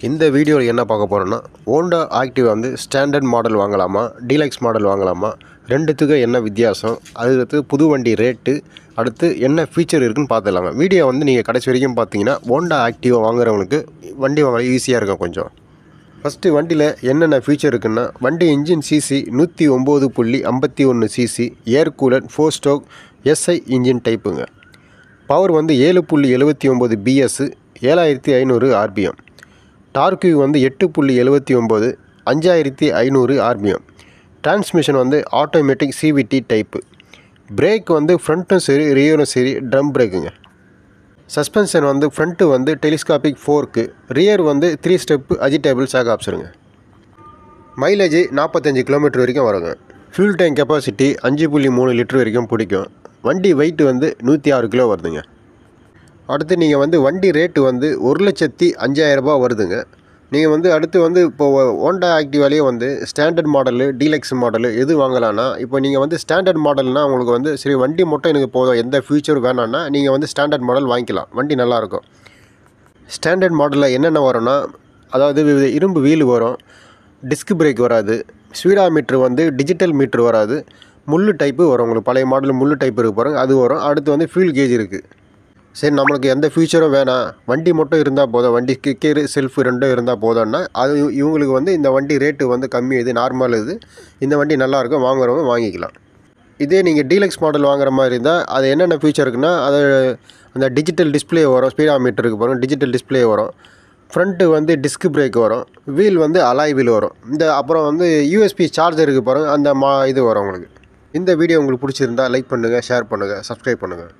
இந்த வீடியோவில் என்ன பார்க்க போகிறோன்னா, ஹோண்டா ஆக்டிவா வந்து ஸ்டாண்டர்ட் மாடல் வாங்கலாமா, டீலக்ஸ் மாடல் வாங்கலாமா, ரெண்டுத்துக்கும் என்ன வித்தியாசம், அடுத்து புது வண்டி ரேட்டு, அடுத்து என்ன ஃபீச்சர் இருக்குன்னு பார்த்துடலாங்க. வீடியோ வந்து நீங்கள் கடைசி வரைக்கும் பார்த்தீங்கன்னா ஹோண்டா ஆக்டிவா வாங்குறவங்களுக்கு வண்டி வாங்க ஈஸியாக இருக்கும் கொஞ்சம். ஃபஸ்ட்டு வண்டியில் என்னென்ன ஃபீச்சர் இருக்குன்னா, வண்டி engine CC 109.51 CC, air cooler 4 stroke SI engine டைப்புங்க. பவர் வந்து 7.79 பிஎஸ், 7500 ஆர்பிஎம். டார்க்கு வந்து 8.79, 5500 ஆர்பிஎம். டிரான்ஸ்மிஷன் வந்து ஆட்டோமேட்டிக் சிவிடி டைப்பு. பிரேக் வந்து ஃப்ரண்ட்டும் சரி ரியரும் சரி ட்ரம் பிரேக்குங்க. சஸ்பென்ஷன் வந்து ஃப்ரண்ட்டு வந்து டெலிஸ்காபிக் ஃபோர்க்கு, ரியர் வந்து 3 ஸ்டெப்பு அஜிடேபிள் ஷாக் ஆப்ஷனுங்க. மைலேஜ் 45 கிலோமீட்டர் வரைக்கும் வருங்க. ஃபியூல் டேங்க் கெப்பாசிட்டி 5.3 லிட்டர் வரைக்கும் பிடிக்கும். வண்டி வெயிட் வந்து 106 கிலோ வருதுங்க. அடுத்து நீங்கள் வந்து வண்டி ரேட்டு வந்து 1,05,000 ரூபா வருதுங்க. நீங்கள் வந்து அடுத்து வந்து இப்போது ஹோண்டா ஆக்டிவாலேயே வந்து ஸ்டாண்டர்ட் மாடலு, டீலக்ஸ் மாடலு எது வாங்கலான்னா, இப்போ நீங்கள் வந்து ஸ்டாண்டர்ட் மாடல்னால் உங்களுக்கு வந்து சரி வண்டி மட்டும் எனக்கு போதும், எந்த ஃபியூச்சர் வேணான்னா நீங்கள் வந்து ஸ்டாண்டர்ட் மாடல் வாங்கிக்கலாம். வண்டி நல்லாயிருக்கும். ஸ்டாண்டர்ட் மாடலில் என்னென்ன வரும்னா, அதாவது இரும்பு வீல் வரும், டிஸ்க் பிரேக் வராது, ஸ்பீடா மீட்ரு வந்து டிஜிட்டல் மீட்ரு வராது, முள்ளு டைப்பு வரும். உங்களுக்கு பழைய மாடல் முள்ளு டைப்பு இருக்குது பாருங்கள், அது வரும். அடுத்து வந்து ஃபியூல் கேஜ் இருக்குது. சரி நம்மளுக்கு எந்த ஃபியூச்சரும் வேணாம், வண்டி மட்டும் இருந்தால் போதும், வண்டி கிக்கரு செல்ஃபு ரெண்டும் இருந்தால் போதும்னா அது இவங்களுக்கு வந்து இந்த வண்டி ரேட்டு வந்து கம்மி, இது நார்மல், இது இந்த வண்டி நல்லாயிருக்கும், வாங்குறவங்க வாங்கிக்கலாம். இதே நீங்கள் டீலக்ஸ் மாடல் வாங்குற மாதிரி இருந்தால் அது என்னென்ன ஃபியூச்சர் இருக்குன்னா, அது அந்த டிஜிட்டல் டிஸ்பிளே வரும், ஸ்பீடா மீட்டருக்கு போகிறோம், டிஜிட்டல் டிஸ்பிளே வரும், ஃப்ரண்ட்டு வந்து டிஸ்க் பிரேக் வரும், வீல் வந்து அலாய் வீல் வரும், இந்த அப்புறம் வந்து யூஎஸ்பி சார்ஜருக்கு போகிறோம், அந்த இது வரும் உங்களுக்கு. இந்த வீடியோ உங்களுக்கு பிடிச்சிருந்தா லைக் பண்ணுங்கள், ஷேர் பண்ணுங்கள், சப்ஸ்கிரைப் பண்ணுங்கள்.